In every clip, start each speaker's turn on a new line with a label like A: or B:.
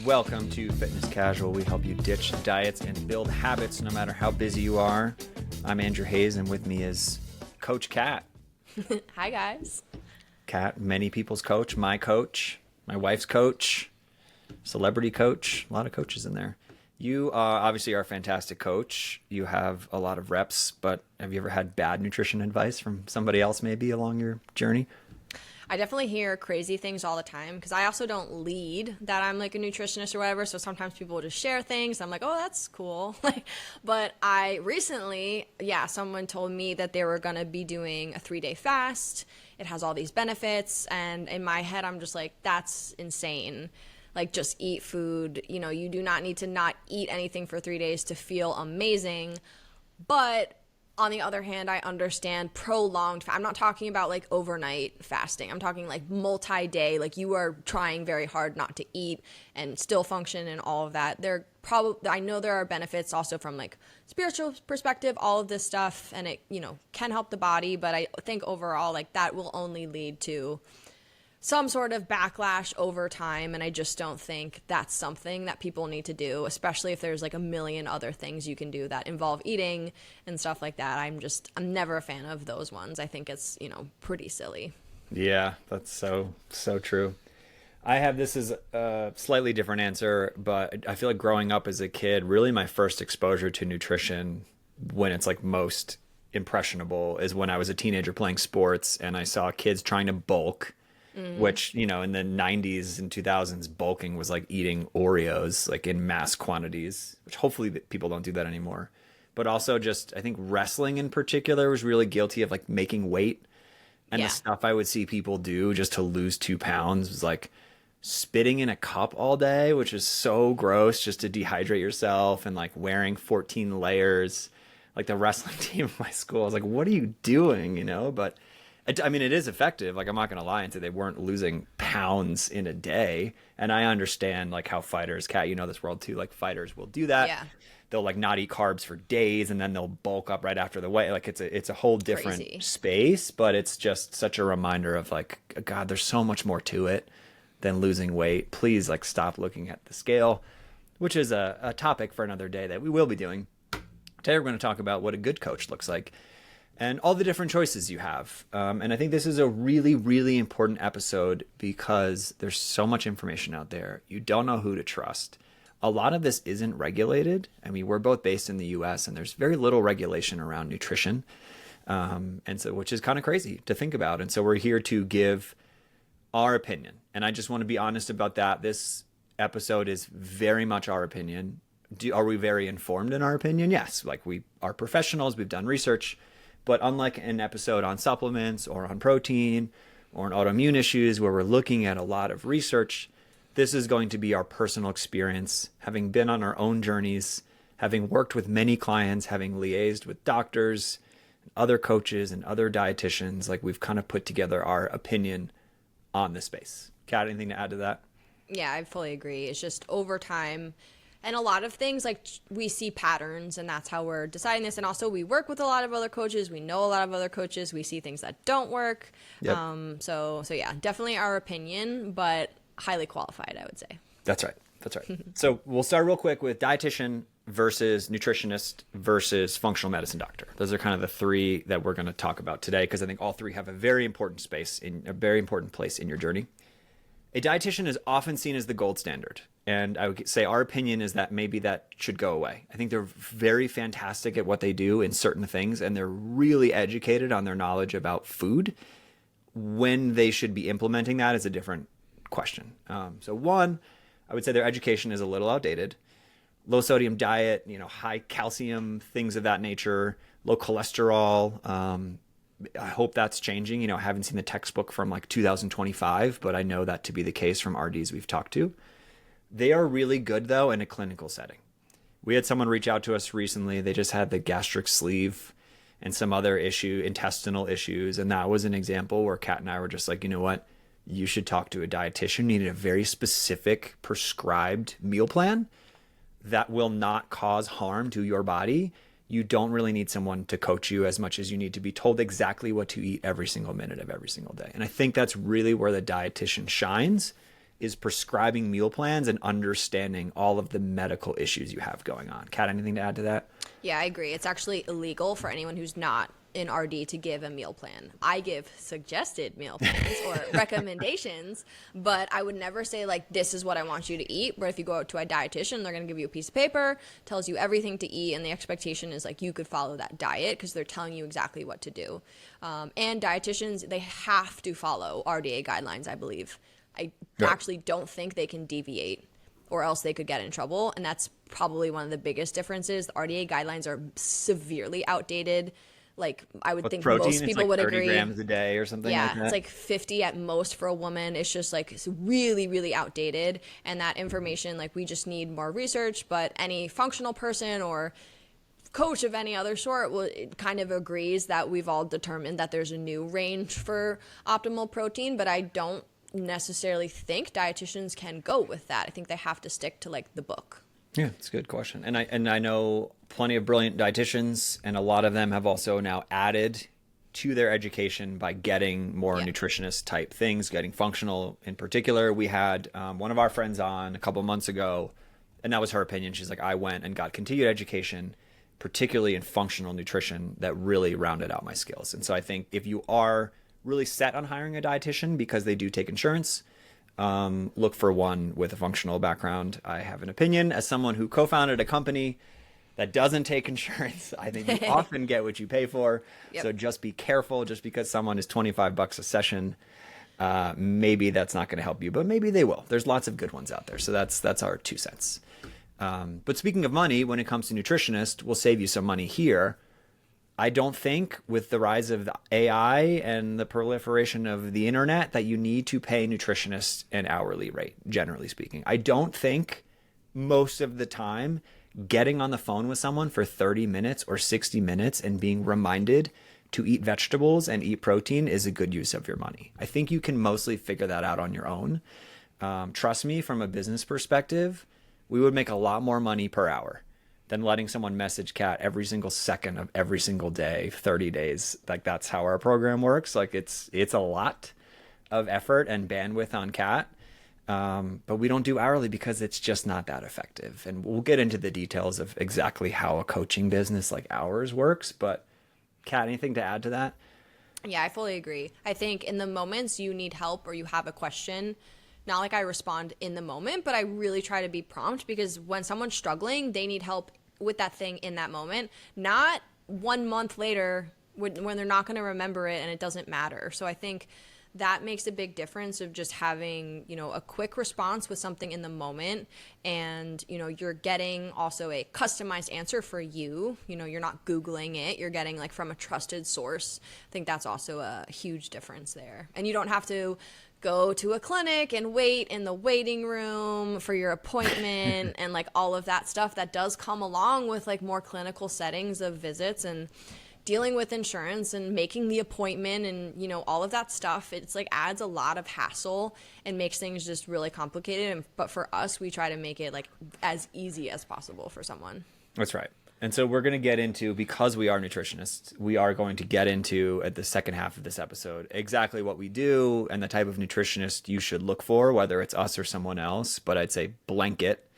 A: Welcome to Fitness Casual. We help you ditch diets and build habits no matter how busy you are. I'm Andrew Hayes, and with me is Coach Kat.
B: Hi, guys.
A: Kat, many people's coach, my wife's coach, celebrity coach, a lot of coaches in there. You obviously are a fantastic coach. You have a lot of reps, but have you ever had bad nutrition advice from somebody else maybe along your journey?
B: I definitely hear crazy things all the time because I also don't lead that I'm like a nutritionist or whatever. So sometimes people will just share things. I'm like, oh, that's cool. But I recently, someone told me that they were going to be doing a 3-day fast. It has all these benefits. And in my head, I'm just like, that's insane. Like, just eat food. You know, you do not need to not eat anything for 3 days to feel amazing. But on the other hand, I understand prolonged. I'm not talking about like overnight fasting. I'm talking like multi-day. Like, you are trying very hard not to eat and still function and all of that. I know there are benefits also from like spiritual perspective, all of this stuff, and it, can help the body. But I think overall, like, that will only lead to some sort of backlash over time, and I just don't think that's something that people need to do, especially if there's like a million other things you can do that involve eating and stuff like that. I'm never a fan of those ones. I think it's, pretty silly.
A: Yeah, that's so true. I have this as a slightly different answer, but I feel like growing up as a kid, really my first exposure to nutrition when it's like most impressionable is when I was a teenager playing sports and I saw kids trying to bulk. Which, in the 90s and 2000s, bulking was like eating Oreos, like in mass quantities, which hopefully people don't do that anymore. But also just, I think wrestling in particular was really guilty of like making weight. And the stuff I would see people do just to lose 2 pounds was like spitting in a cup all day, which is so gross just to dehydrate yourself, and like wearing 14 layers. Like the wrestling team of my school, I was like, what are you doing, But I mean, it is effective. Like, I'm not going to lie and say they weren't losing pounds in a day. And I understand like how fighters, Kat, this world too, like fighters will do that.
B: Yeah.
A: They'll like not eat carbs for days and then they'll bulk up right after the weigh. Like it's a whole different
B: Crazy
A: space, but it's just such a reminder of like, God, there's so much more to it than losing weight. Please like stop looking at the scale, which is a topic for another day that we will be doing. Today we're going to talk about what a good coach looks like and all the different choices you have. And I think this is a really, really important episode because there's so much information out there. You don't know who to trust. A lot of this isn't regulated. I mean, we're both based in the US and there's very little regulation around nutrition. And so, which is kind of crazy to think about. And so we're here to give our opinion. And I just want to be honest about that. This episode is very much our opinion. Are we very informed in our opinion? Yes. Like, we are professionals. We've done research. But unlike an episode on supplements or on protein or on autoimmune issues where we're looking at a lot of research, this is going to be our personal experience, having been on our own journeys, having worked with many clients, having liaised with doctors, other coaches, and other dietitians. Like, we've kind of put together our opinion on the space. Kat, anything to add to that?
B: Yeah, I fully agree. It's just over time. And a lot of things, like, we see patterns, and that's how we're deciding this. And also, we work with a lot of other coaches. We know a lot of other coaches. We see things that don't work.
A: Yep.
B: So yeah, definitely our opinion, but highly qualified, I would say.
A: That's right. So we'll start real quick with dietitian versus nutritionist versus functional medicine doctor. Those are kind of the three that we're going to talk about today because I think all three have a very important place in your journey. A dietitian is often seen as the gold standard. And I would say our opinion is that maybe that should go away. I think they're very fantastic at what they do in certain things, and they're really educated on their knowledge about food. When they should be implementing that is a different question. So one, I would say their education is a little outdated. Low sodium diet, high calcium, things of that nature, low cholesterol. I hope that's changing. I haven't seen the textbook from like 2025, but I know that to be the case from RDs we've talked to. They are really good, though, in a clinical setting. We had someone reach out to us recently. They just had the gastric sleeve and some other intestinal issues. And that was an example where Kat and I were just like, you know what? You should talk to a dietitian. You need a very specific prescribed meal plan that will not cause harm to your body. You don't really need someone to coach you as much as you need to be told exactly what to eat every single minute of every single day. And I think that's really where the dietitian shines. is prescribing meal plans and understanding all of the medical issues you have going on. Kat, anything to add to that?
B: Yeah, I agree. It's actually illegal for anyone who's not in RD to give a meal plan. I give suggested meal plans or recommendations, but I would never say like, this is what I want you to eat. But if you go out to a dietitian, they're going to give you a piece of paper, tells you everything to eat. And the expectation is like, you could follow that diet because they're telling you exactly what to do. And dietitians, they have to follow RDA guidelines, I believe. I actually don't think they can deviate or else they could get in trouble. And that's probably one of the biggest differences. The RDA guidelines are severely outdated. Like I would think
A: protein,
B: most people
A: like
B: would
A: 30
B: agree.
A: grams a day or something like that.
B: It's like 50 at most for a woman. It's just like it's really, really outdated. And that information, like we just need more research, but any functional person or coach of any other sort kind of agrees that we've all determined that there's a new range for optimal protein, but I don't necessarily think dietitians can go with that. I think they have to stick to like the book.
A: Yeah, it's a good question. And I know plenty of brilliant dietitians, and a lot of them have also now added to their education by getting more nutritionist type things, getting functional in particular. We had one of our friends on a couple months ago, and that was her opinion. She's like, I went and got continued education, particularly in functional nutrition, that really rounded out my skills. And so I think if you are really set on hiring a dietitian because they do take insurance, look for one with a functional background. I have an opinion as someone who co-founded a company that doesn't take insurance. I think you often get what you pay for. Yep. So just be careful. Just because someone is $25 a session, maybe that's not going to help you, but maybe they will. There's lots of good ones out there. So that's our 2 cents. But speaking of money, when it comes to Nutritionist, we'll save you some money here. I don't think with the rise of the AI and the proliferation of the internet that you need to pay nutritionists an hourly rate, generally speaking. I don't think most of the time getting on the phone with someone for 30 minutes or 60 minutes and being reminded to eat vegetables and eat protein is a good use of your money. I think you can mostly figure that out on your own. Trust me, from a business perspective, we would make a lot more money per hour than letting someone message Kat every single second of every single day, 30 days. Like that's how our program works. Like it's a lot of effort and bandwidth on Kat. But we don't do hourly because it's just not that effective. And we'll get into the details of exactly how a coaching business like ours works. But Kat, anything to add to that?
B: Yeah, I fully agree. I think in the moments you need help or you have a question, not like I respond in the moment, but I really try to be prompt because when someone's struggling, they need help with that thing in that moment, not 1 month later when they're not going to remember it and it doesn't matter. So I think that makes a big difference of just having, a quick response with something in the moment. And, you're getting also a customized answer for you. You're not Googling it. You're getting like from a trusted source. I think that's also a huge difference there. And you don't have to go to a clinic and wait in the waiting room for your appointment and like all of that stuff that does come along with like more clinical settings of visits and dealing with insurance and making the appointment and, all of that stuff. It's like adds a lot of hassle and makes things just really complicated. But for us, we try to make it like as easy as possible for someone.
A: That's right. And so we're going to get into, because we are nutritionists, we are going to get into at the second half of this episode exactly what we do and the type of nutritionist you should look for, whether it's us or someone else. But I'd say blanket.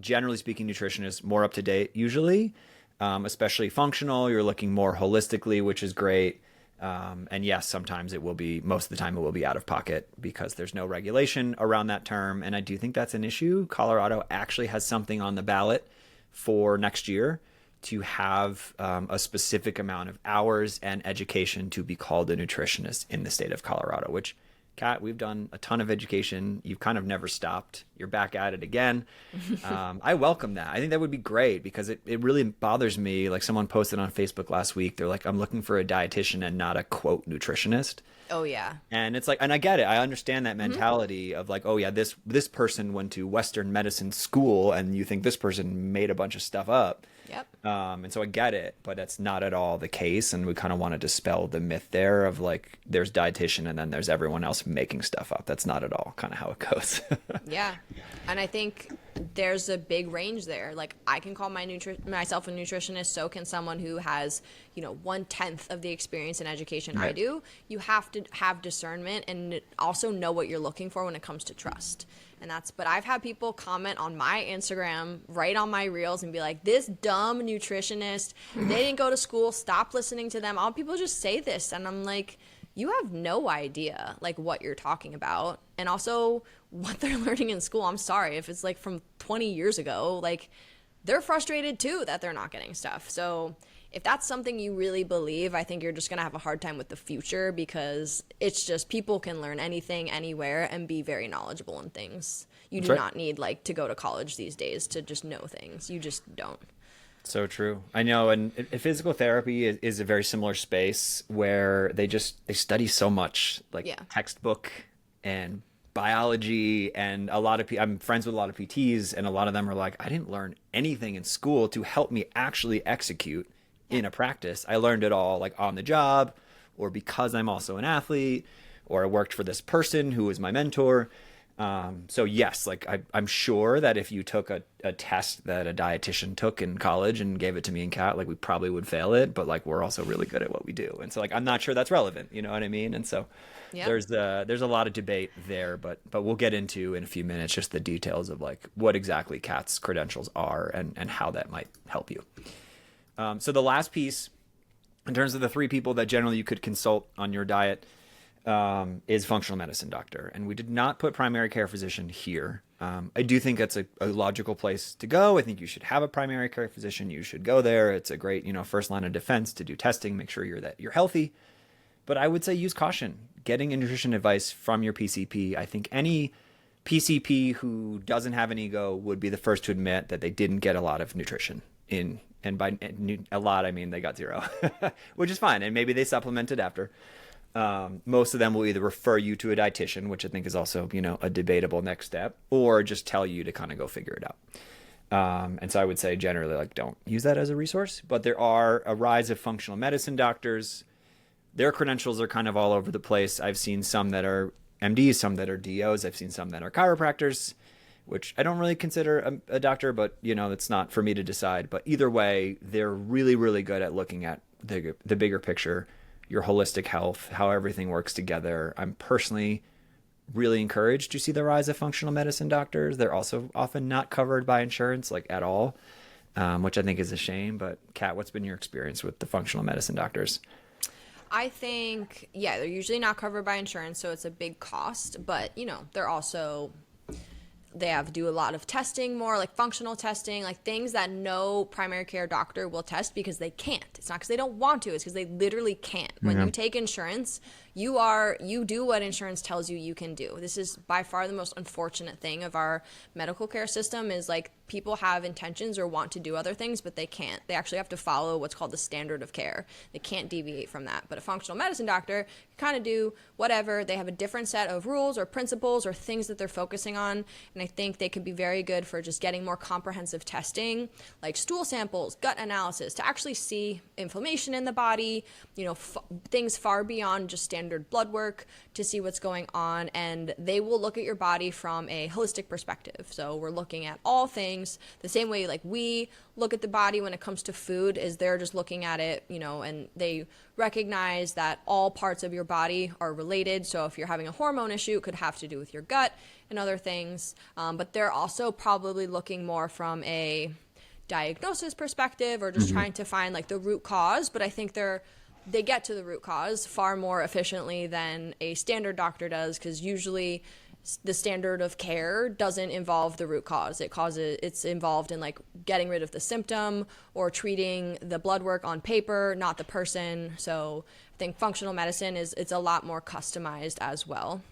A: Generally speaking, nutritionists more up to date usually, especially functional. You're looking more holistically, which is great. And yes, sometimes most of the time it will be out of pocket because there's no regulation around that term. And I do think that's an issue. Colorado actually has something on the ballot for next year to have a specific amount of hours and education to be called a nutritionist in the state of Colorado, which, Kat, we've done a ton of education. You've kind of never stopped. You're back at it again. I welcome that. I think that would be great because it really bothers me. Like someone posted on Facebook last week, they're like, I'm looking for a dietitian and not a quote nutritionist.
B: Oh, yeah.
A: And it's like, and I get it. I understand that mentality of like, oh, yeah, this person went to Western medicine school and you think this person made a bunch of stuff up.
B: Yep.
A: And so I get it, but that's not at all the case. And we kind of want to dispel the myth there of like, there's dietitian and then there's everyone else making stuff up. That's not at all kind of how it goes.
B: Yeah. And I think there's a big range there. Like, I can call myself a nutritionist, so can someone who has, 1/10 of the experience in education I
A: Right.
B: do. You have to have discernment and also know what you're looking for when it comes to trust. But I've had people comment on my Instagram, right on my reels, and be like, this dumb nutritionist, they didn't go to school, stop listening to them. All people just say this. And I'm like, you have no idea like what you're talking about, and also what they're learning in school. I'm sorry if it's like from 20 years ago, like they're frustrated too that they're not getting stuff. So if that's something you really believe, I think you're just going to have a hard time with the future, because it's just, people can learn anything anywhere and be very knowledgeable in things. You
A: That's
B: do
A: right.
B: not need like to go to college these days to just know things. You just don't.
A: So true. I know, and physical therapy is a very similar space where they study so much, like
B: Yeah.
A: textbook and biology, and I'm friends with a lot of PTs, and a lot of them are like, I didn't learn anything in school to help me actually execute in a practice. I learned it all like on the job, or because I'm also an athlete, or I worked for this person who was my mentor. So yes, like I'm sure that if you took a test that a dietitian took in college and gave it to me and Kat, like we probably would fail it, but like we're also really good at what we do. And so like I'm not sure that's relevant, you know what I mean? And so
B: Yeah.
A: there's a lot of debate there, but we'll get into in a few minutes just the details of like what exactly Kat's credentials are and how that might help you. So the last piece, in terms of the three people that generally you could consult on your diet, is functional medicine doctor. And we did not put primary care physician here. I do think that's a logical place to go. I think you should have a primary care physician. You should go there. It's a great, first line of defense to do testing, make sure you're healthy. But I would say use caution. Getting nutrition advice from your PCP. I think any PCP who doesn't have an ego would be the first to admit that they didn't get a lot of nutrition in. And by a lot, I mean they got 0, which is fine. And maybe they supplemented after. Most of them will either refer you to a dietitian, which I think is also, a debatable next step, or just tell you to kind of go figure it out. And so I would say generally, like, don't use that as a resource. But there are a rise of functional medicine doctors. Their credentials are kind of all over the place. I've seen some that are MDs, some that are DOs. I've seen some that are chiropractors, which I don't really consider a doctor, but, it's not for me to decide. But either way, they're really, really good at looking at the bigger picture, your holistic health, how everything works together. I'm personally really encouraged to see the rise of functional medicine doctors. They're also often not covered by insurance, like at all, which I think is a shame. But Kat, what's been your experience with the functional medicine doctors?
B: I think, yeah, they're usually not covered by insurance, so it's a big cost. But, they're also, they do a lot of testing, more like functional testing, like things that no primary care doctor will test because they can't. It's not because they don't want to, it's because they literally can't. When you take insurance, you do what insurance tells you can do. This is by far the most unfortunate thing of our medical care system, is like people have intentions or want to do other things, but they can't. They actually have to follow what's called the standard of care. They can't deviate from that. But a functional medicine doctor can kind of do whatever. They have a different set of rules or principles or things that they're focusing on. And I think they could be very good for just getting more comprehensive testing, like stool samples, gut analysis, to actually see inflammation in the body, things far beyond just standard blood work, to see what's going on. And they will look at your body from a holistic perspective. So we're looking at all things the same way like we look at the body when it comes to food, is they're just looking at it, and they recognize that all parts of your body are related. So if you're having a hormone issue, it could have to do with your gut and other things. But they're also probably looking more from a diagnosis perspective, or just trying to find like the root cause. But I think they get to the root cause far more efficiently than a standard doctor does, because usually the standard of care doesn't involve the root cause. It's involved in like getting rid of the symptom or treating the blood work on paper, not the person. So I think functional medicine it's a lot more customized as well,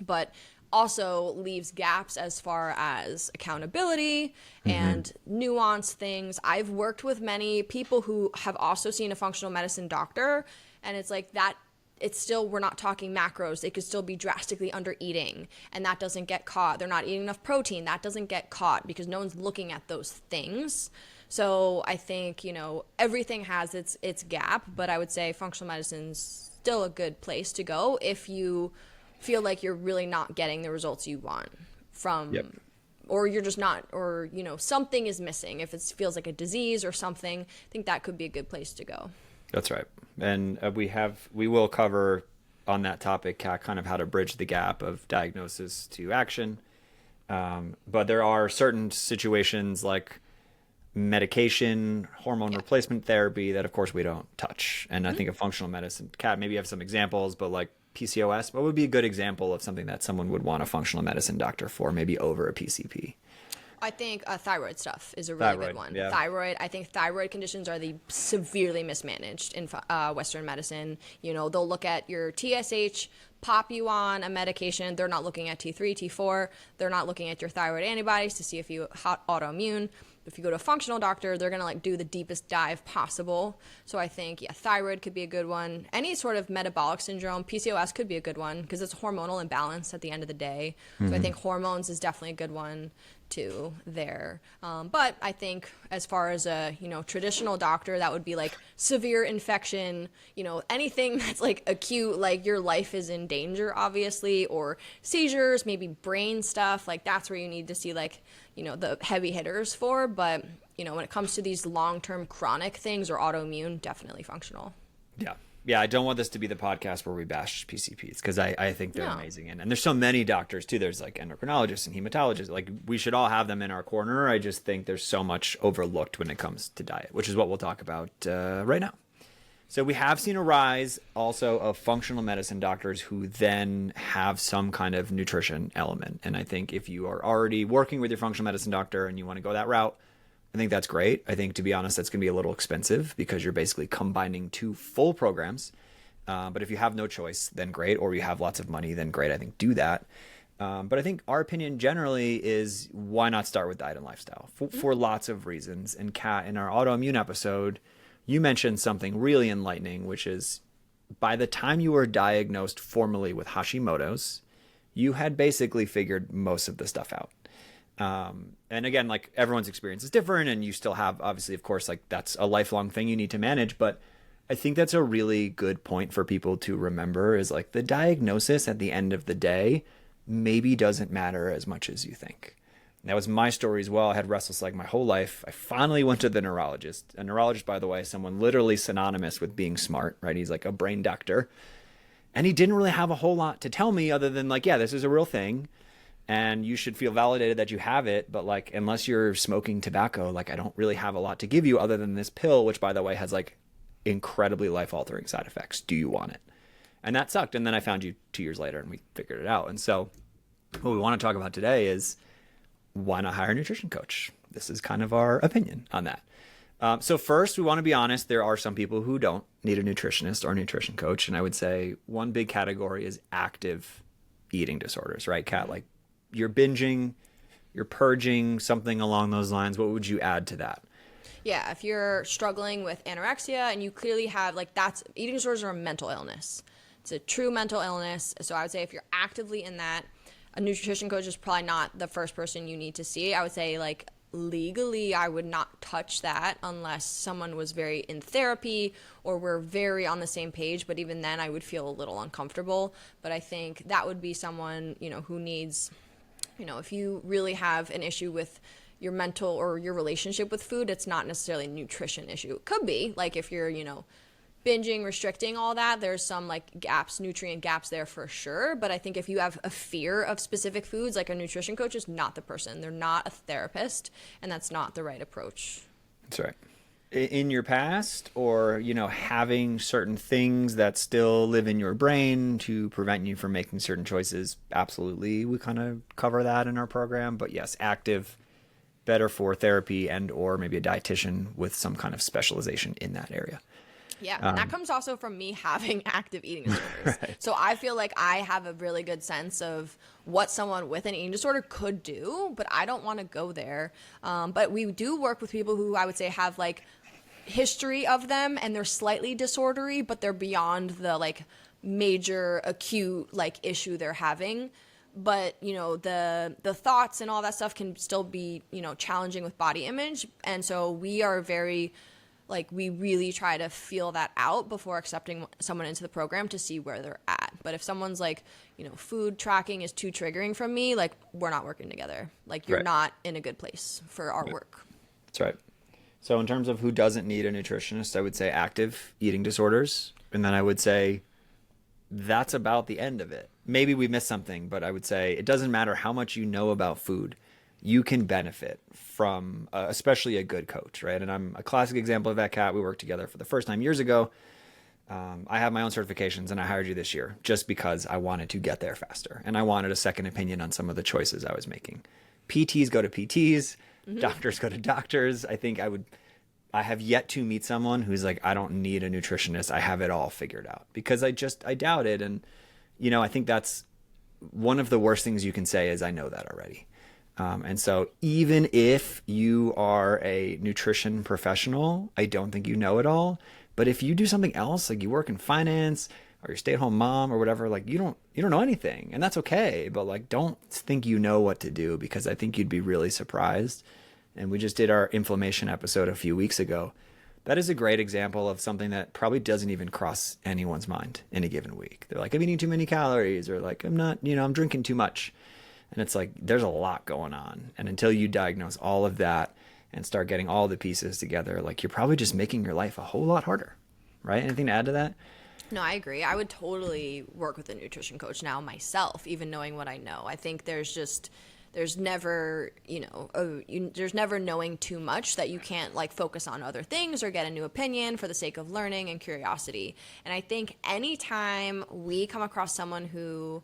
B: but also leaves gaps as far as accountability and nuanced things. I've worked with many people who have also seen a functional medicine doctor, and it's like that. It's still, we're not talking macros. They could still be drastically under eating, and that doesn't get caught. They're not eating enough protein. That doesn't get caught because no one's looking at those things. So I think, everything has its gap, but I would say functional medicine's still a good place to go if you feel like you're really not getting the results you want from or you're just not, or, something is missing. If it feels like a disease or something, I think that could be a good place to go.
A: That's right. And we will cover on that topic kind of how to bridge the gap of diagnosis to action. But there are certain situations like medication, hormone replacement therapy that of course we don't touch. And I think of functional medicine, Kat, maybe you have some examples, but like PCOS, what would be a good example of something that someone would want a functional medicine doctor for, maybe over a PCP?
B: I think thyroid stuff is a really good one.
A: Yeah.
B: Thyroid, I think thyroid conditions are the severely mismanaged in Western medicine. They'll look at your TSH, pop you on a medication. They're not looking at T3, T4. They're not looking at your thyroid antibodies to see if you autoimmune. If you go to a functional doctor, they're going to do the deepest dive possible. So I think, thyroid could be a good one. Any sort of metabolic syndrome, PCOS could be a good one because it's a hormonal imbalance at the end of the day. So I think hormones is definitely a good one too there. But I think as far as a, traditional doctor, that would be like severe infection, anything that's like acute, like your life is in danger, obviously, or seizures, maybe brain stuff. Like that's where you need to see like, the heavy hitters for. But, when it comes to these long-term chronic things or autoimmune, definitely functional.
A: Yeah. Yeah, I don't want this to be the podcast where we bash PCPs because I think they're amazing. And there's so many doctors too. There's like endocrinologists and hematologists. Like we should all have them in our corner. I just think there's so much overlooked when it comes to diet, which is what we'll talk about right now. So we have seen a rise also of functional medicine doctors who then have some kind of nutrition element. And I think if you are already working with your functional medicine doctor and you want to go that route, I think that's great. I think, to be honest, that's going to be a little expensive because you're basically combining two full programs. But if you have no choice, then great. Or you have lots of money, then great. I think do that. But I think our opinion generally is why not start with diet and lifestyle for lots of reasons. And Kat, in our autoimmune episode, you mentioned something really enlightening, which is by the time you were diagnosed formally with Hashimoto's, you had basically figured most of the stuff out. And again, like everyone's experience is different and you still have, obviously, of course, like that's a lifelong thing you need to manage. But I think that's a really good point for people to remember is like the diagnosis at the end of the day maybe doesn't matter as much as you think. That was my story as well. I had restless leg my whole life. I finally went to the neurologist. A neurologist, by the way, someone literally synonymous with being smart, right? He's like a brain doctor. And he didn't really have a whole lot to tell me other than like, yeah, this is a real thing. And you should feel validated that you have it. But like, unless you're smoking tobacco, like I don't really have a lot to give you other than this pill, which by the way has like incredibly life-altering side effects. Do you want it? And that sucked. And then I found you 2 years later and we figured it out. And so what we want to talk about today is why not hire a nutrition coach? This is kind of our opinion on that. So first, we want to be honest. There are some people who don't need a nutritionist or a nutrition coach. And I would say one big category is active eating disorders, right, Kat? Like you're binging, you're purging, something along those lines. What would you add to that?
B: Yeah, if you're struggling with anorexia and you clearly have eating disorders are a mental illness. It's a true mental illness. So I would say if you're actively in that, a nutrition coach is probably not the first person you need to see. I would say like legally, I would not touch that unless someone was very in therapy or we're very on the same page. But even then I would feel a little uncomfortable. But I think that would be someone, who needs, if you really have an issue with your mental or your relationship with food, it's not necessarily a nutrition issue. It could be like if you're, binging, restricting, all that, there's some like gaps, nutrient gaps there for sure. But I think if you have a fear of specific foods, like a nutrition coach is not the person. They're not a therapist, and that's not the right approach.
A: That's right. In your past or, having certain things that still live in your brain to prevent you from making certain choices, absolutely. We kind of cover that in our program. But yes, active, better for therapy and or maybe a dietitian with some kind of specialization in that area.
B: Yeah, and that comes also from me having active eating disorders.
A: Right.
B: So I feel like I have a really good sense of what someone with an eating disorder could do, but I don't want to go there. But we do work with people who I would say have like history of them and they're slightly disordery, but they're beyond the like major acute like issue they're having. But, the thoughts and all that stuff can still be, challenging with body image. And so we are very like we really try to feel that out before accepting someone into the program to see where they're at. But if someone's like, food tracking is too triggering from me, like we're not working together. Like you're
A: Right.
B: not in a good place for our work.
A: That's right. So in terms of who doesn't need a nutritionist, I would say active eating disorders. And then I would say that's about the end of it. Maybe we missed something, but I would say it doesn't matter how much you know about food. You can benefit from especially a good coach, right? And I'm a classic example of that, Kat. We worked together for the first time years ago. I have my own certifications and I hired you this year just because I wanted to get there faster. And I wanted a second opinion on some of the choices I was making. PTs go to PTs, doctors go to doctors. I have yet to meet someone who's like, I don't need a nutritionist. I have it all figured out, because I doubt it. And, I think that's one of the worst things you can say is I know that already. And so even if you are a nutrition professional, I don't think you know it all. But if you do something else, like you work in finance or you're a stay-at-home mom or whatever, like you don't know anything, and that's okay. But like, don't think you know what to do, because I think you'd be really surprised. And we just did our inflammation episode a few weeks ago. That is a great example of something that probably doesn't even cross anyone's mind in a given week. They're like, I'm eating too many calories, or like, I'm not, I'm drinking too much. And it's like, there's a lot going on. And until you diagnose all of that and start getting all the pieces together, like you're probably just making your life a whole lot harder, right? Anything to add to that?
B: No, I agree. I would totally work with a nutrition coach now myself, even knowing what I know. I think there's never, there's never knowing too much that you can't like focus on other things or get a new opinion for the sake of learning and curiosity. And I think anytime we come across someone who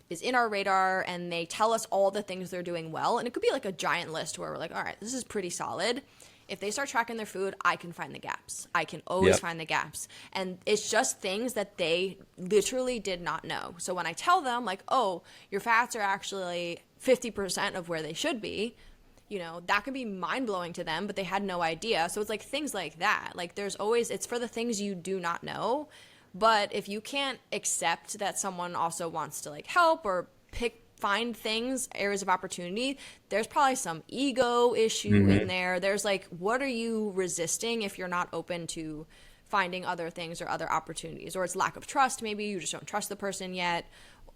B: is in our radar and they tell us all the things they're doing well, and it could be like a giant list where we're like, all right, this is pretty solid. If they start tracking their food, I can find the gaps. I can always find the gaps. And it's just things that they literally did not know. So when I tell them like, oh, your fats are actually 50% of where they should be, that can be mind blowing to them, but they had no idea. So it's like things like that. Like it's for the things you do not know. But if you can't accept that someone also wants to like help or find things, areas of opportunity, there's probably some ego issue in there. There's like, what are you resisting if you're not open to finding other things or other opportunities? Or it's lack of trust. Maybe you just don't trust the person yet.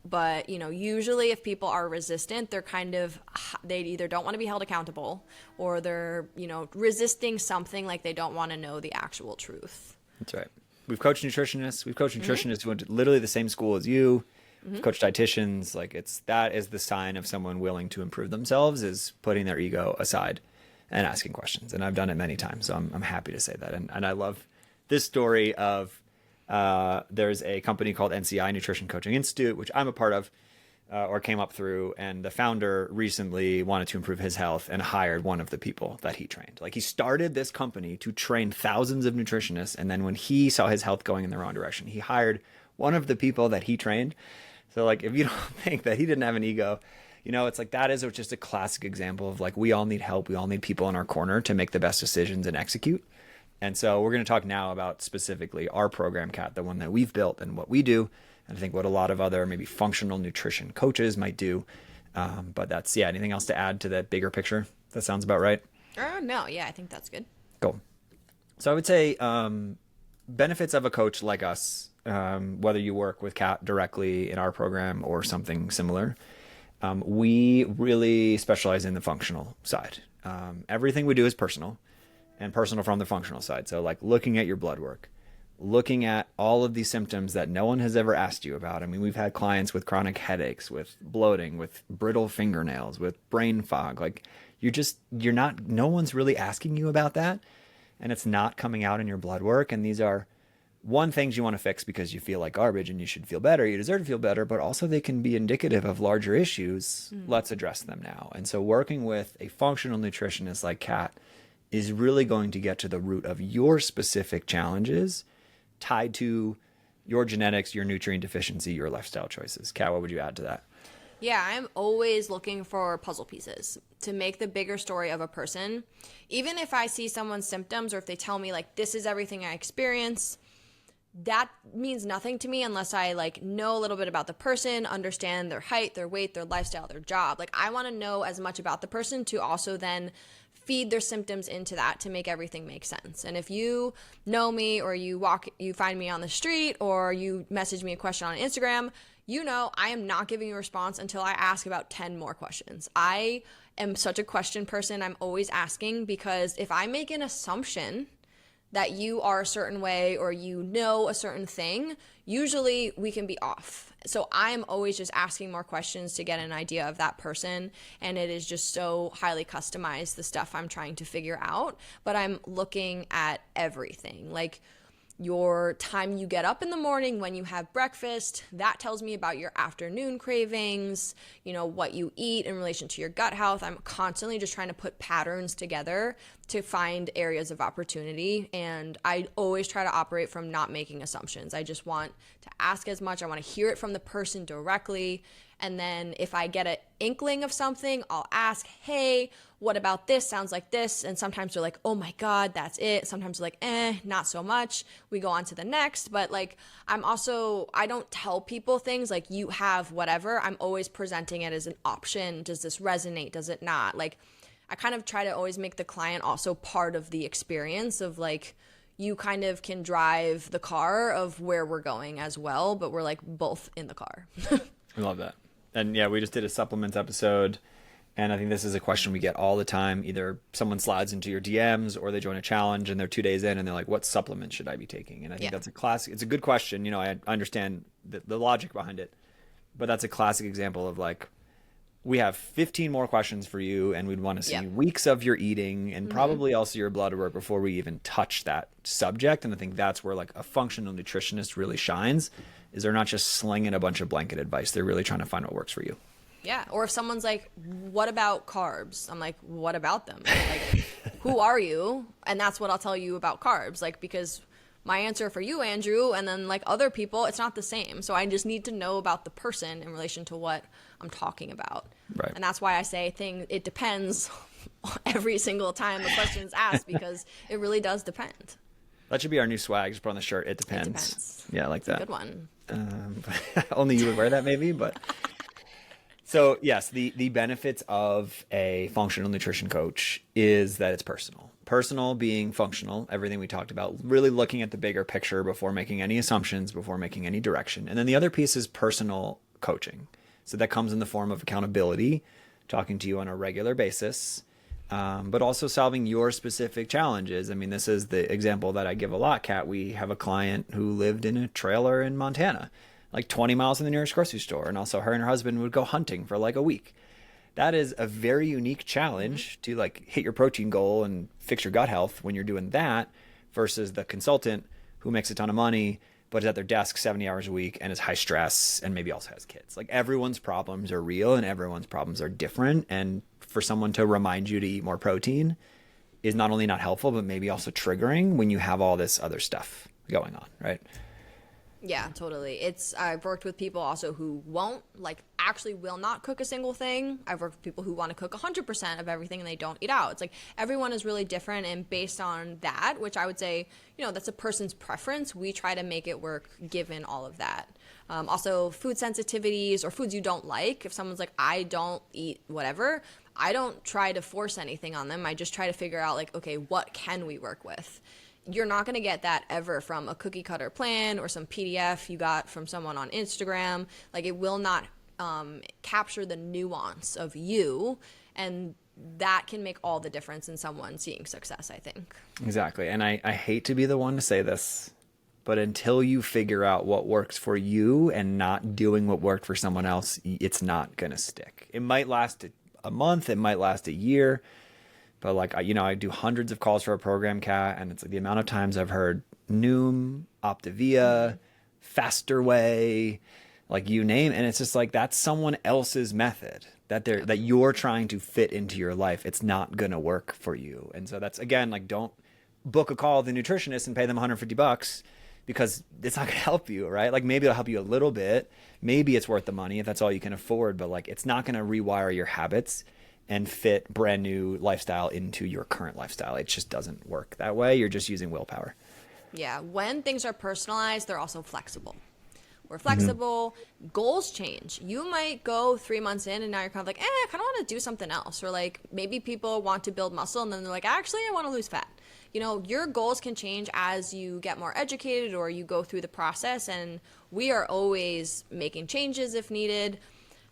B: But, usually if people are resistant, they either don't want to be held accountable, or they're, resisting something, like they don't want to know the actual truth.
A: That's right. We've coached nutritionists. We've coached nutritionists who went to literally the same school as you. We've coached dietitians. Like that is the sign of someone willing to improve themselves, is putting their ego aside and asking questions. And I've done it many times. So I'm happy to say that. And I love this story of, there's a company called NCI, Nutrition Coaching Institute, which I'm a part of, or came up through. And the founder recently wanted to improve his health and hired one of the people that he trained. Like he started this company to train thousands of nutritionists. And then when he saw his health going in the wrong direction, he hired one of the people that he trained. So like, if you don't think that he didn't have an ego, it's like, that is just a classic example of like, we all need help. We all need people in our corner to make the best decisions and execute. And so we're going to talk now about specifically our program, Kat, the one that we've built and what we do. And I think what a lot of other maybe functional nutrition coaches might do. But that's, anything else to add to that bigger picture? That sounds about right.
B: No, yeah, I think that's good.
A: Cool. So I would say benefits of a coach like us, whether you work with Kat directly in our program or something similar, we really specialize in the functional side. Everything we do is personal, and personal from the functional side. So like looking at your blood work, looking at all of these symptoms that no one has ever asked you about. I mean, we've had clients with chronic headaches, with bloating, with brittle fingernails, with brain fog. Like no one's really asking you about that, and it's not coming out in your blood work. And these are things you want to fix because you feel like garbage and you should feel better. You deserve to feel better, but also they can be indicative of larger issues. Let's address them now. And so working with a functional nutritionist like Kat is really going to get to the root of your specific challenges tied to your genetics, your nutrient deficiency, your lifestyle choices. Kat, what would you add to that?
B: Yeah, I'm always looking for puzzle pieces to make the bigger story of a person. Even if I see someone's symptoms, or if they tell me like, this is everything I experience, that means nothing to me unless I like know a little bit about the person, understand their height, their weight, their lifestyle, their job. Like I want to know as much about the person to also then feed their symptoms into that to make everything make sense. And if you know me, or you find me on the street, or you message me a question on Instagram, you know I am not giving you a response until I ask about 10 more questions. I am such a question person. I'm always asking, because if I make an assumption that you are a certain way or you know a certain thing, usually we can be off. So I'm always just asking more questions to get an idea of that person, and it is just so highly customized, the stuff I'm trying to figure out. But I'm looking at everything, like your time you get up in the morning, when you have breakfast, that tells me about your afternoon cravings, you know, what you eat in relation to your gut health. I'm constantly just trying to put patterns together to find areas of opportunity. And I always try to operate from not making assumptions. I just want to ask as much. I want to hear it from the person directly. And then if I get an inkling of something, I'll ask, hey, what about this? Sounds like this. And sometimes they're like, oh my God, that's it. Sometimes they're like, not so much. We go on to the next. But like, I don't tell people things like you have whatever. I'm always presenting it as an option. Does this resonate? Does it not? Like, I kind of try to always make the client also part of the experience of like, you kind of can drive the car of where we're going as well, but we're like both in the car.
A: I love that. And yeah, we just did a supplements episode, and I think this is a question we get all the time. Either someone slides into your DMs or they join a challenge and they're 2 days in and they're like, what supplement should I be taking? And I think that's a classic, it's a good question. You know, I understand the logic behind it, but that's a classic example of like, we have 15 more questions for you, and we'd want to see weeks of your eating and probably also your blood work before we even touch that subject. And I think that's where like a functional nutritionist really shines, is they're not just slinging a bunch of blanket advice. They're really trying to find what works for you.
B: Yeah. Or if someone's like, what about carbs? I'm like, what about them? Like, who are you? And that's what I'll tell you about carbs. Like, because my answer for you, Andrew, and then like other people, it's not the same. So I just need to know about the person in relation to what I'm talking about.
A: Right.
B: And that's why I say it depends every single time the question is asked, because it really does depend.
A: That should be our new swag. Just put on the shirt. It depends.
B: It depends.
A: Yeah, I like that.
B: Good one.
A: Only you would wear that maybe, but so yes, the benefits of a functional nutrition coach is that it's personal. Personal being functional, everything we talked about, really looking at the bigger picture before making any assumptions, before making any direction. And then the other piece is personal coaching. So that comes in the form of accountability, talking to you on a regular basis, but also solving your specific challenges. I mean, this is the example that I give a lot, Kat. We have a client who lived in a trailer in Montana, like 20 miles from the nearest grocery store. And also her and her husband would go hunting for like a week. That is a very unique challenge to like hit your protein goal and fix your gut health when you're doing that, versus the consultant who makes a ton of money, but is at their desk 70 hours a week and is high stress and maybe also has kids. Like, everyone's problems are real and everyone's problems are different. And for someone to remind you to eat more protein is not only not helpful, but maybe also triggering when you have all this other stuff going on, right?
B: Yeah, totally. I've worked with people also who actually will not cook a single thing. I've worked with people who want to cook 100% of everything and they don't eat out. It's like everyone is really different, and based on that, which I would say, that's a person's preference, we try to make it work given all of that. Also, food sensitivities or foods you don't like. If someone's like, I don't eat whatever, I don't try to force anything on them. I just try to figure out like, okay, what can we work with? You're not going to get that ever from a cookie cutter plan or some PDF you got from someone on Instagram. Like, it will not capture the nuance of you, and that can make all the difference in someone seeing success, I think.
A: Exactly. And I hate to be the one to say this, but until you figure out what works for you and not doing what worked for someone else, it's not going to stick. It might last a month. It might last a year. But like, I do hundreds of calls for a program, Kat, and it's like the amount of times I've heard Noom, Optavia, Faster Way, like you name, and it's just like, that's someone else's method that you're trying to fit into your life. It's not going to work for you. And so that's, again, like, don't book a call with a nutritionist and pay them $150 because it's not going to help you, right? Like, maybe it'll help you a little bit. Maybe it's worth the money if that's all you can afford, but like, it's not going to rewire your habits and fit brand new lifestyle into your current lifestyle. It just doesn't work that way. You're just using willpower.
B: Yeah. When things are personalized, they're also flexible. We're flexible. Goals change. You might go 3 months in and now you're kind of like, I kind of want to do something else. Or like maybe people want to build muscle and then they're like, actually, I want to lose fat. You know, your goals can change as you get more educated or you go through the process. And we are always making changes if needed,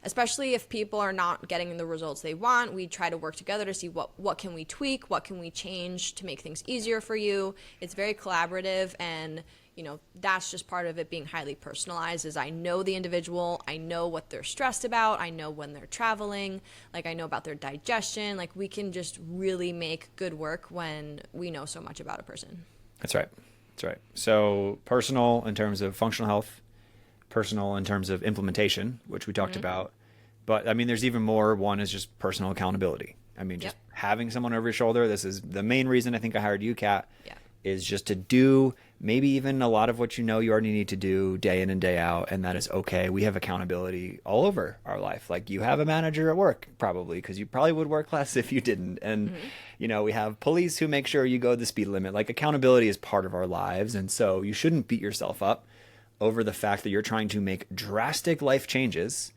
B: especially if people are not getting the results they want. We try to work together to see what can we tweak, what can we change to make things easier for you. It's very collaborative, and you know, that's just part of it being highly personalized. Is I know the individual, I know what they're stressed about, I know when they're traveling, like I know about their digestion. Like we can just really make good work when we know so much about a person.
A: That's right. That's right. So personal in terms of functional health, personal in terms of implementation, which we talked about. But I mean, there's even more. One is just personal accountability. I mean, just having someone over your shoulder. This is the main reason I think I hired you, Kat, is just to do maybe even a lot of what you know you already need to do day in and day out. And that is okay. We have accountability all over our life. Like you have a manager at work probably, because you probably would work less if you didn't. And, you know, we have police who make sure you go the speed limit. Like accountability is part of our lives. And so you shouldn't beat yourself up over the fact that you're trying to make drastic life changes.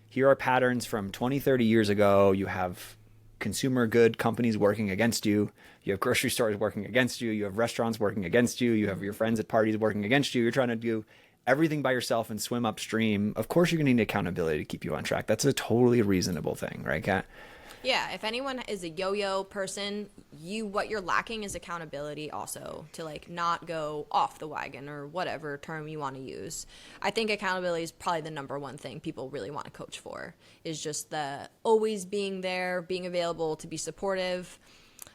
A: Here are patterns from 20, 30 years ago. You have consumer good companies working against you. You have grocery stores working against you. You have restaurants working against you. You have your friends at parties working against you. You're trying to do everything by yourself and swim upstream. Of course, you're going to need accountability to keep you on track. That's a totally reasonable thing, right, Kat?
B: Yeah, if anyone is a yo-yo person, what you're lacking is accountability also to like not go off the wagon or whatever term you want to use. I think accountability is probably the number one thing people really want to coach for, is just the always being there, being available to be supportive.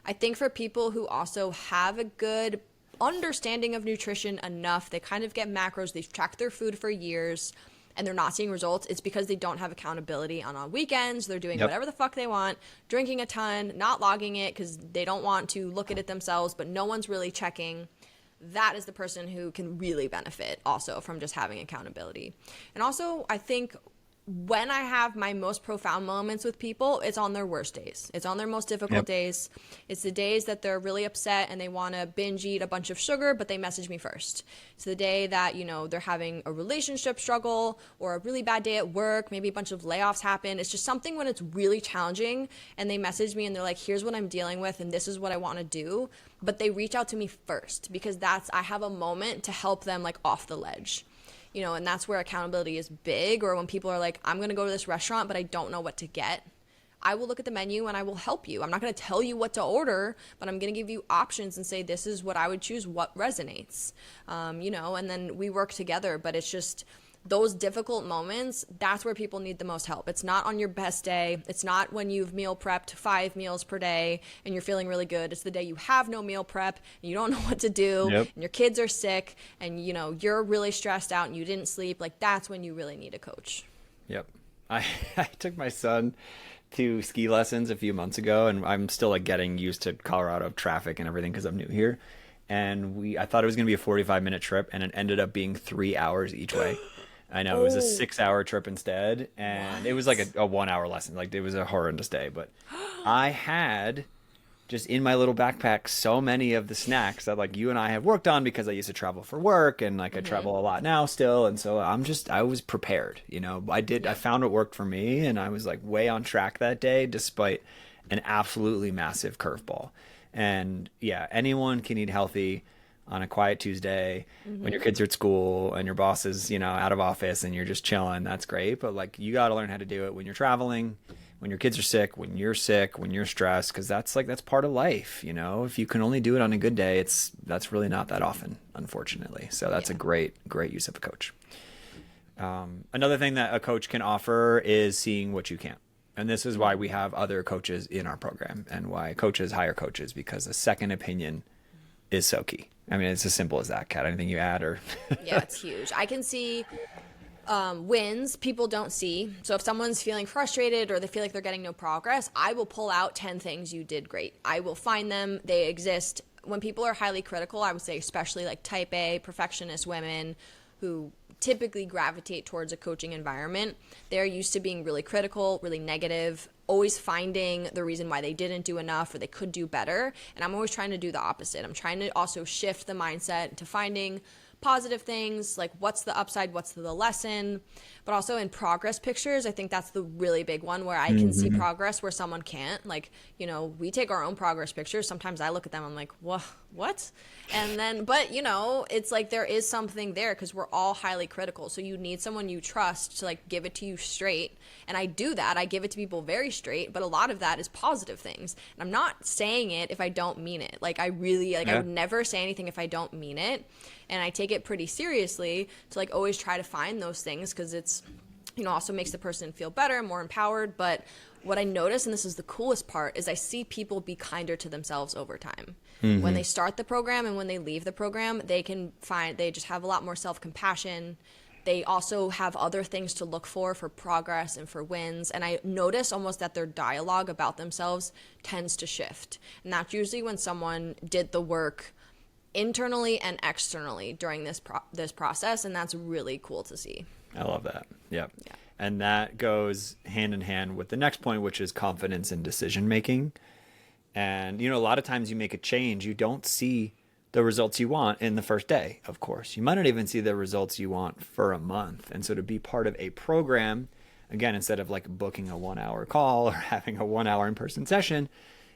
B: I think for people who also have a good understanding of nutrition enough, they kind of get macros, they've tracked their food for years, and they're not seeing results, it's because they don't have accountability on weekends. They're doing whatever the fuck they want, drinking a ton, not logging it because they don't want to look at it themselves, but no one's really checking. That is the person who can really benefit also from just having accountability. And also, I think when I have my most profound moments with people, it's on their worst days. It's on their most difficult days. It's the days that they're really upset and they want to binge eat a bunch of sugar, but they message me first. It's the day that, you know, they're having a relationship struggle or a really bad day at work. Maybe a bunch of layoffs happen. It's just something when it's really challenging and they message me and they're like, here's what I'm dealing with and this is what I want to do. But they reach out to me first because I have a moment to help them like off the ledge. You know, and that's where accountability is big. Or when people are like, I'm going to go to this restaurant, but I don't know what to get. I will look at the menu and I will help you. I'm not going to tell you what to order, but I'm going to give you options and say, this is what I would choose, what resonates, you know, and then we work together. But it's just those difficult moments, that's where people need the most help. It's not on your best day. It's not when you've meal prepped 5 meals per day and you're feeling really good. It's the day you have no meal prep and you don't know what to do and your kids are sick and, you know, you're really stressed out and you didn't sleep. Like that's when you really need a coach.
A: Yep. I took my son to ski lessons a few months ago and I'm still like getting used to Colorado traffic and everything because I'm new here. And I thought it was going to be a 45-minute trip and it ended up being 3 hours each way. I know, it was a 6-hour trip instead, and it was like a 1-hour lesson. Like, it was a horrendous day, but I had just in my little backpack so many of the snacks that, like, you and I have worked on because I used to travel for work, and, like, I travel a lot now still, and so I was prepared, you know. I found what worked for me, and I was, like, way on track that day despite an absolutely massive curveball. And, yeah, anyone can eat healthy on a quiet Tuesday when your kids are at school and your boss is, you know, out of office and you're just chilling. That's great. But like, you got to learn how to do it when you're traveling, when your kids are sick, when you're sick, when you're stressed, because that's part of life. You know, if you can only do it on a good day, that's really not that often, unfortunately. So that's a great use of a coach. Another thing that a coach can offer is seeing what you can't. And this is why we have other coaches in our program and why coaches hire coaches, because a second opinion is so key. I mean, it's as simple as that, Kat. Anything you add or?
B: Yeah, it's huge. I can see wins people don't see. So if someone's feeling frustrated or they feel like they're getting no progress, I will pull out 10 things you did great. I will find them. They exist. When people are highly critical, I would say especially like type A, perfectionist women who typically gravitate towards a coaching environment, they're used to being really critical, really negative, always finding the reason why they didn't do enough or they could do better. And I'm always trying to do the opposite. I'm trying to also shift the mindset to finding positive things, like what's the upside, what's the lesson, but also in progress pictures. I think that's the really big one where I can see progress where someone can't. Like, you know, we take our own progress pictures. Sometimes I look at them, I'm like, what? And then, but you know, it's like there is something there because we're all highly critical. So you need someone you trust to like give it to you straight. And I do that. I give it to people very straight, but a lot of that is positive things. And I'm not saying it if I don't mean it. Like I really, like I would never say anything if I don't mean it. And I take it pretty seriously to like always try to find those things because it's, you know, also makes the person feel better, more empowered. But what I notice, and this is the coolest part, is I see people be kinder to themselves over time. When they start the program and when they leave the program, they just have a lot more self-compassion. They also have other things to look for progress and for wins. And I notice almost that their dialogue about themselves tends to shift. And that's usually when someone did the work internally and externally during this process. And that's really cool to see.
A: I love that. Yep. Yeah. And that goes hand in hand with the next point, which is confidence in decision making. And, you know, a lot of times you make a change, you don't see the results you want in the first day, of course. You might not even see the results you want for a month. And so to be part of a program, again, instead of like booking a 1-hour call or having a 1-hour in-person session,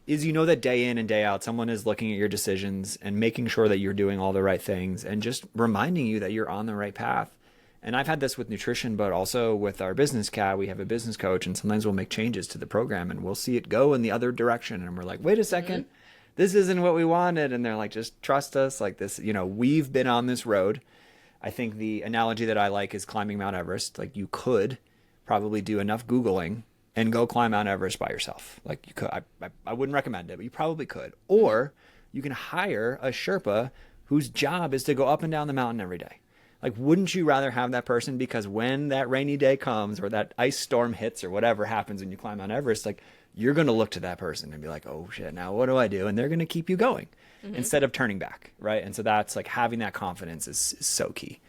A: is you know that day in and day out, someone is looking at your decisions and making sure that you're doing all the right things and just reminding you that you're on the right path. And I've had this with nutrition, but also with our business cat. We have a business coach, and sometimes we'll make changes to the program and we'll see it go in the other direction. And we're like, wait a second, this isn't what we wanted. And they're like, just trust us. Like this, you know, we've been on this road. I think the analogy that I like is climbing Mount Everest. Like you could probably do enough Googling and go climb Mount Everest by yourself. Like you could, I wouldn't recommend it, but you probably could. Or you can hire a Sherpa whose job is to go up and down the mountain every day. Like, wouldn't you rather have that person? Because when that rainy day comes or that ice storm hits or whatever happens when you climb Mount Everest, like you're going to look to that person and be like, oh shit, now what do I do? And they're going to keep you going instead of turning back. Right. And so that's like having that confidence is so key.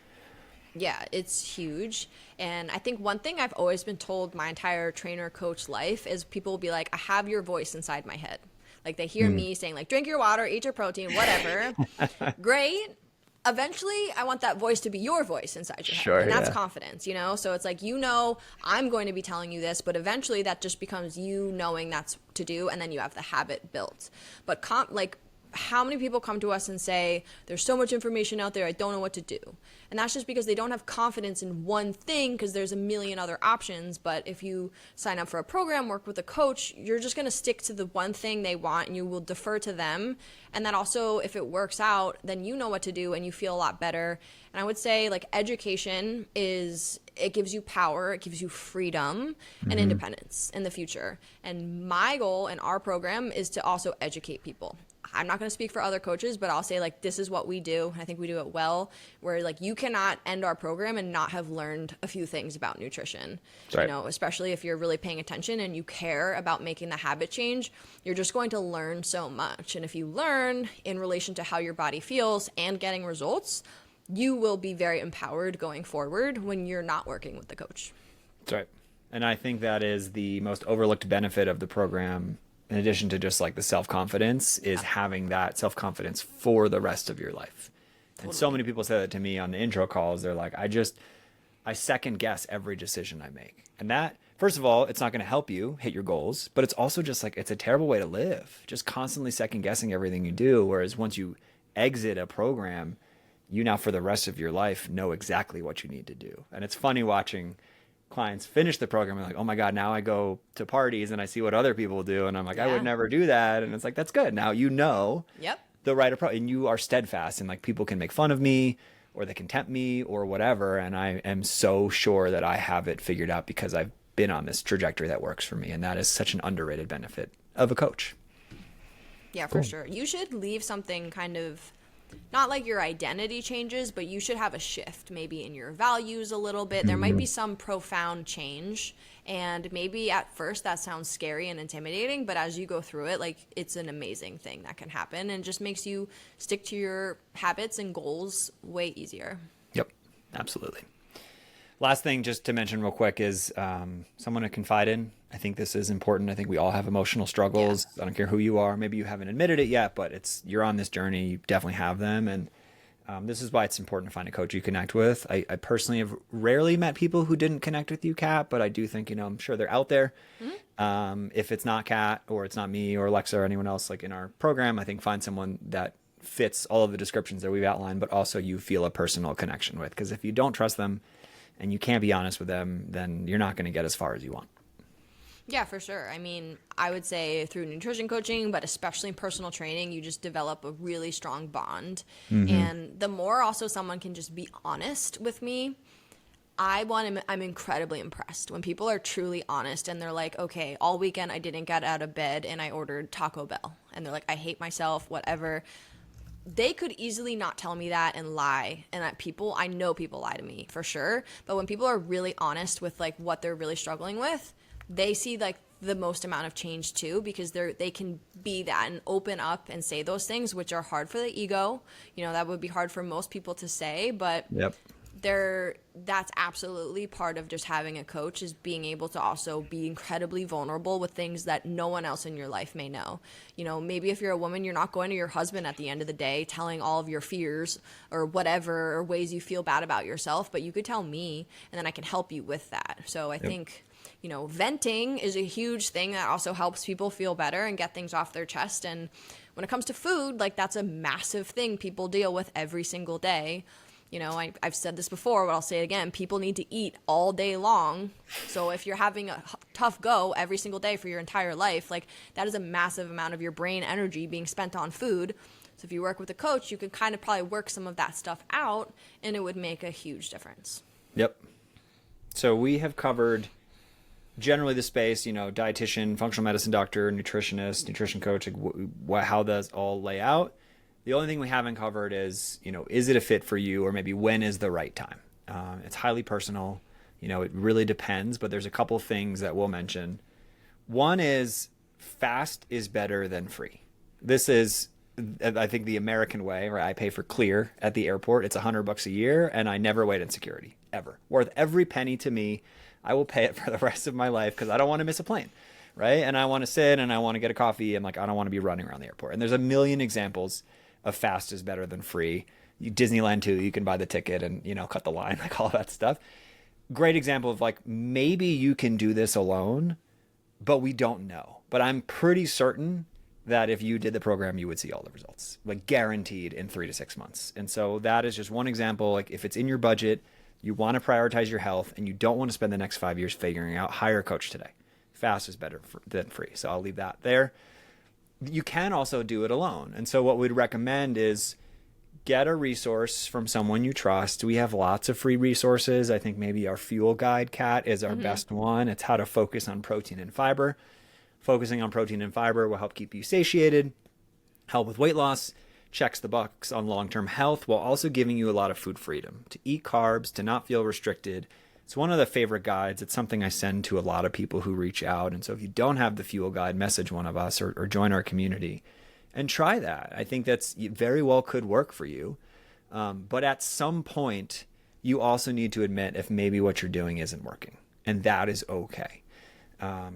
B: Yeah, it's huge. And I think one thing I've always been told my entire trainer coach life is people will be like, I have your voice inside my head. Like they hear me saying like, drink your water, eat your protein, whatever. Great. Eventually, I want that voice to be your voice inside your head.
A: Sure,
B: and that's confidence, you know? So it's like, you know, I'm going to be telling you this, but eventually that just becomes you knowing that's to do, and then you have the habit built. But like, how many people come to us and say, there's so much information out there, I don't know what to do. And that's just because they don't have confidence in one thing because there's a million other options. But if you sign up for a program, work with a coach, you're just going to stick to the one thing they want and you will defer to them. And that also, if it works out, then you know what to do and you feel a lot better. And I would say like education it gives you power, it gives you freedom and independence in the future. And my goal in our program is to also educate people. I'm not going to speak for other coaches, but I'll say like, this is what we do. And I think we do it well, where like you cannot end our program and not have learned a few things about nutrition. Right. You know, especially if you're really paying attention and you care about making the habit change, you're just going to learn so much. And if you learn in relation to how your body feels and getting results, you will be very empowered going forward when you're not working with the coach.
A: That's right. And I think that is the most overlooked benefit of the program, in addition to just like the self-confidence, is having that self-confidence for the rest of your life. Totally. And so many people say that to me on the intro calls. They're like, I second guess every decision I make. And that, first of all, it's not going to help you hit your goals, but it's also just like, it's a terrible way to live, just constantly second guessing everything you do. Whereas once you exit a program, you now for the rest of your life know exactly what you need to do. And it's funny watching clients finish the program and like, oh my God, now I go to parties and I see what other people do. And I'm like, I would never do that. And it's like, that's good. Now you know the right approach and you are steadfast and like people can make fun of me or they can tempt me or whatever. And I am so sure that I have it figured out because I've been on this trajectory that works for me. And that is such an underrated benefit of a coach.
B: Yeah, for sure. You should leave something kind of, not like your identity changes, but you should have a shift maybe in your values a little bit. There might be some profound change. And maybe at first that sounds scary and intimidating, but as you go through it, like it's an amazing thing that can happen and just makes you stick to your habits and goals way easier.
A: Yep, absolutely. Last thing just to mention real quick is someone to confide in. I think this is important. I think we all have emotional struggles. I don't care who you are. Maybe you haven't admitted it yet, but you're on this journey. You definitely have them. And This is why it's important to find a coach you connect with. I personally have rarely met people who didn't connect with you, Kat, but I do think, I'm sure they're out there. If it's not Kat or it's not me or Alexa or anyone else like in our program, I think find someone that fits all of the descriptions that we've outlined, but also you feel a personal connection with. Because if you don't trust them and you can't be honest with them, then you're not going to get as far as you want.
B: Yeah, for sure. I mean, I would say through nutrition coaching, but especially in personal training, you just develop a really strong bond. And the more also someone can just be honest with me, I'm incredibly impressed when people are truly honest and they're like, okay, all weekend I didn't get out of bed and I ordered Taco Bell. And they're like, I hate myself, whatever. They could easily not tell me that and lie. And I know people lie to me for sure. But when people are really honest with like what they're really struggling with, they see like the most amount of change too, because they can be that and open up and say those things, which are hard for the ego. That would be hard for most people to say, but
A: Yep.
B: That's absolutely part of just having a coach, is being able to also be incredibly vulnerable with things that no one else in your life may know. Maybe if you're a woman, you're not going to your husband at the end of the day telling all of your fears or whatever, or ways you feel bad about yourself, but you could tell me and then I can help you with that. So I think venting is a huge thing that also helps people feel better and get things off their chest. And when it comes to food, like that's a massive thing people deal with every single day. I've said this before, but I'll say it again. People need to eat all day long. So if you're having a tough go every single day for your entire life, like that is a massive amount of your brain energy being spent on food. So if you work with a coach, you can kind of probably work some of that stuff out and it would make a huge difference.
A: Yep. So we have covered generally the space, dietitian, functional medicine doctor, nutritionist, nutrition coach, how does all lay out. The only thing we haven't covered is it a fit for you, or maybe when is the right time? It's highly personal. It really depends, but there's a couple things that we'll mention. One is fast is better than free. This is, I think, the American way, right? I pay for Clear at the airport. It's $100 a year, and I never wait in security, ever. Worth every penny to me. I will pay it for the rest of my life because I don't want to miss a plane, right? And I want to sit and I want to get a coffee, and I don't want to be running around the airport. And there's a million examples of fast is better than free. Disneyland too, you can buy the ticket and cut the line, like all that stuff. Great example of like, maybe you can do this alone, but we don't know. But I'm pretty certain that if you did the program, you would see all the results, like guaranteed in 3 to 6 months. And so that is just one example. Like if it's in your budget, you want to prioritize your health and you don't want to spend the next 5 years figuring out, hire a coach today. Fast is better than free. So I'll leave that there. You can also do it alone. And so what we'd recommend is get a resource from someone you trust. We have lots of free resources. I think maybe our fuel guide, Kat, is our best one. It's how to focus on protein and fiber. Focusing on protein and fiber will help keep you satiated, help with weight loss, checks the box on long-term health, while also giving you a lot of food freedom to eat carbs, to not feel restricted. It's one of the favorite guides. It's something I send to a lot of people who reach out. And so if you don't have the fuel guide, message one of us or join our community and try that. I think that's very well could work for you. But at some point, you also need to admit if maybe what you're doing isn't working. And that is okay.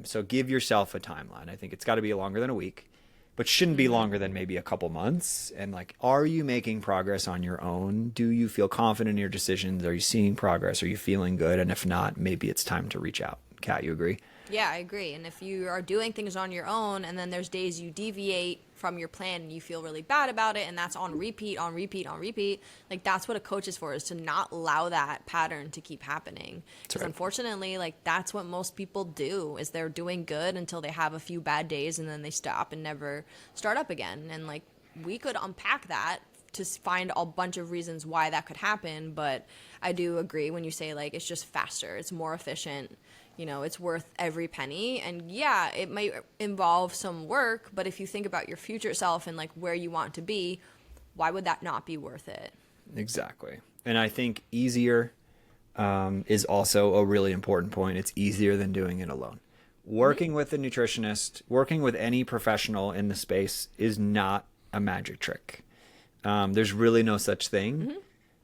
A: So give yourself a timeline. I think it's got to be longer than a week, but shouldn't be longer than maybe a couple months. And like, are you making progress on your own? Do you feel confident in your decisions? Are you seeing progress? Are you feeling good? And if not, maybe it's time to reach out. Kat, you agree?
B: Yeah, I agree. And if you are doing things on your own and then there's days you deviate from your plan and you feel really bad about it, and that's on repeat, like that's what a coach is for, is to not allow that pattern to keep happening. Because unfortunately, like that's what most people do, is they're doing good until they have a few bad days and then they stop and never start up again. And like we could unpack that to find a bunch of reasons why that could happen. But I do agree when you say like it's just faster, it's more efficient. It's worth every penny. And yeah, it might involve some work, but if you think about your future self and like where you want to be, why would that not be worth it?
A: Exactly. And I think easier is also a really important point. It's easier than doing it alone. Working with a nutritionist, working with any professional in the space is not a magic trick. There's really no such thing.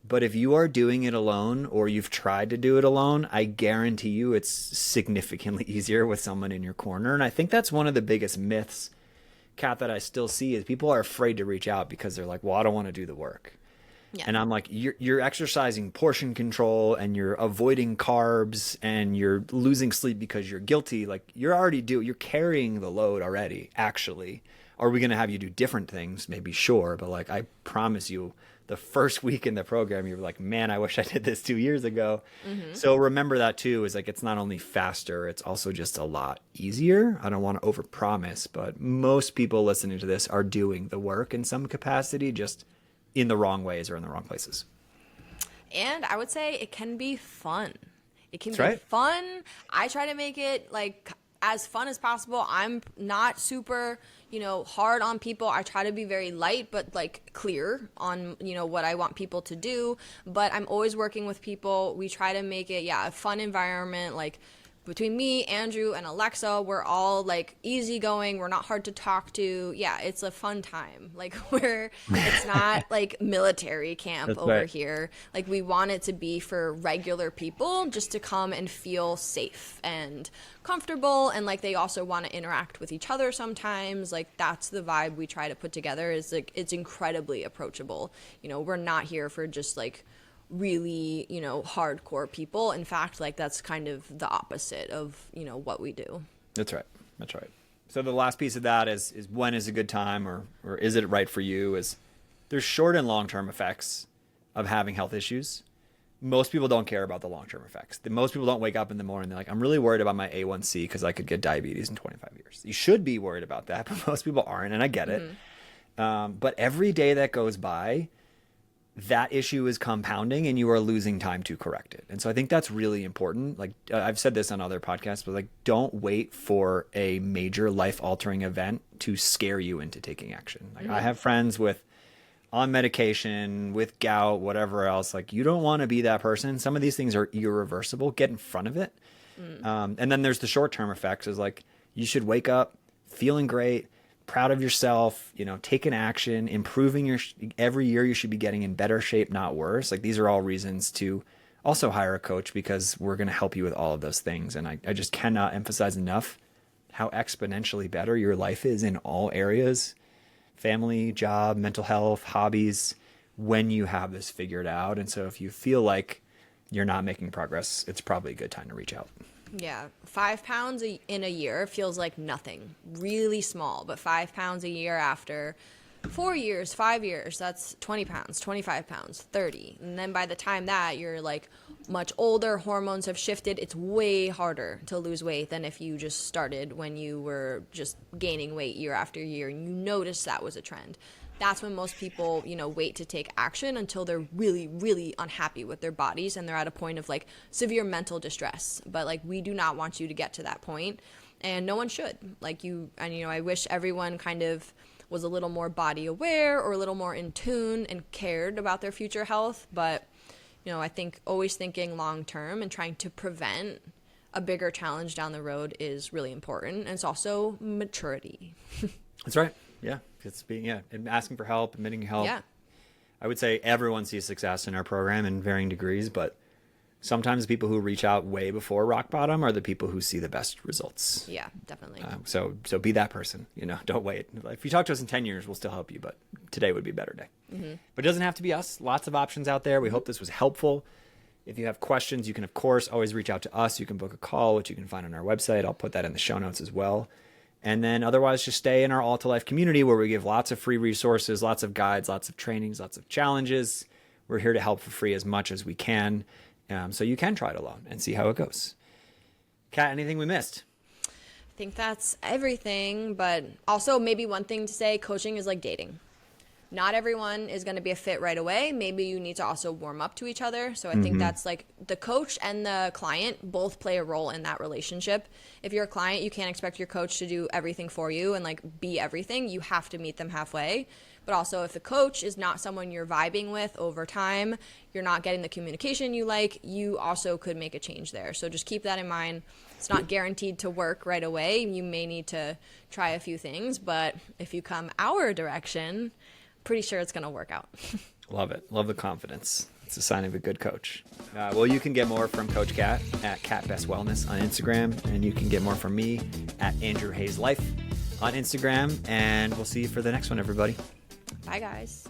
A: But if you are doing it alone, or you've tried to do it alone, I guarantee you it's significantly easier with someone in your corner. And I think that's one of the biggest myths, Kat, that I still see, is people are afraid to reach out because they're like, well, I don't want to do the work.
B: Yeah.
A: And I'm like, you're exercising portion control and you're avoiding carbs and you're losing sleep because you're guilty. Like you're carrying the load already, actually. Are we going to have you do different things? Maybe, sure. But like, I promise you, the first week in the program, you're like, man, I wish I did this 2 years ago. So remember that too, is like, it's not only faster, it's also just a lot easier. I don't want to overpromise, but most people listening to this are doing the work in some capacity, just in the wrong ways or in the wrong places.
B: And I would say it can be fun. It can
A: That's
B: be
A: right.
B: fun. I try to make it like as fun as possible. I'm not super, hard on people. I try to be very light, but like clear on, what I want people to do. But I'm always working with people. We try to make it, a fun environment. Like between me, Andrew, and Alexa, we're all like easygoing. We're not hard to talk to. Yeah, it's a fun time. Like it's not like military camp
A: That's
B: over
A: right.
B: here. Like we want it to be for regular people just to come and feel safe and comfortable. And like they also want to interact with each other sometimes. Like that's the vibe we try to put together, is like it's incredibly approachable. We're not here for just like really, hardcore people. In fact, like that's kind of the opposite of, what we do.
A: That's right. So the last piece of that is when is a good time, or is it right for you? Is there's short and long-term effects of having health issues. Most people don't care about the long-term effects. Most people don't wake up in the morning, they're like, I'm really worried about my A1C because I could get diabetes in 25 years. You should be worried about that, but most people aren't, and I get it. But every day that goes by, that issue is compounding and you are losing time to correct it. And so I think that's really important. Like I've said this on other podcasts, but like, don't wait for a major life altering event to scare you into taking action. Like I have friends on medication, with gout, whatever else. Like you don't want to be that person. Some of these things are irreversible. Get in front of it. And then there's the short-term effects, is like, you should wake up feeling great, proud of yourself, taking action, improving every year. You should be getting in better shape, not worse. Like these are all reasons to also hire a coach, because we're going to help you with all of those things. And I just cannot emphasize enough how exponentially better your life is in all areas: family, job, mental health, hobbies, when you have this figured out. And so if you feel like you're not making progress, it's probably a good time to reach out.
B: Yeah, 5 pounds in a year feels like nothing, really small, but 5 pounds a year after 4 years, 5 years, that's 20 pounds, 25 pounds, 30. And then by the time that you're like much older, hormones have shifted, it's way harder to lose weight than if you just started when you were just gaining weight year after year and you noticed that was a trend. That's when most people, wait to take action until they're really, really unhappy with their bodies and they're at a point of like severe mental distress. But like, we do not want you to get to that point, and no one should. Like I wish everyone kind of was a little more body aware or a little more in tune and cared about their future health. But, I think always thinking long term and trying to prevent a bigger challenge down the road is really important. And it's also maturity.
A: That's right. Yeah. It's and asking for help, admitting help.
B: Yeah.
A: I would say everyone sees success in our program in varying degrees, but sometimes people who reach out way before rock bottom are the people who see the best results.
B: Yeah, definitely.
A: So be that person, don't wait. If you talk to us in 10 years, we'll still help you, but today would be a better day. But it doesn't have to be us. Lots of options out there. We hope this was helpful. If you have questions, you can, of course, always reach out to us. You can book a call, which you can find on our website. I'll put that in the show notes as well. And then otherwise, just stay in our All to Life community, where we give lots of free resources, lots of guides, lots of trainings, lots of challenges. We're here to help for free as much as we can. So you can try it alone and see how it goes. Kat, anything we missed?
B: I think that's everything, but also maybe one thing to say, coaching is like dating. Not everyone is going to be a fit right away. Maybe you need to also warm up to each other. So I think that's like the coach and the client both play a role in that relationship. If you're a client, you can't expect your coach to do everything for you and like be everything. You have to meet them halfway. But also if the coach is not someone you're vibing with over time, you're not getting the communication you like, you also could make a change there. So just keep that in mind. It's not guaranteed to work right away. You may need to try a few things, but if you come our direction, pretty sure it's going to work out.
A: Love it. Love the confidence. It's a sign of a good coach. Well, you can get more from Coach Kat at Kat Best Wellness on Instagram, and you can get more from me at Andrew Hayes Life on Instagram. And we'll see you for the next one, everybody.
B: Bye, guys.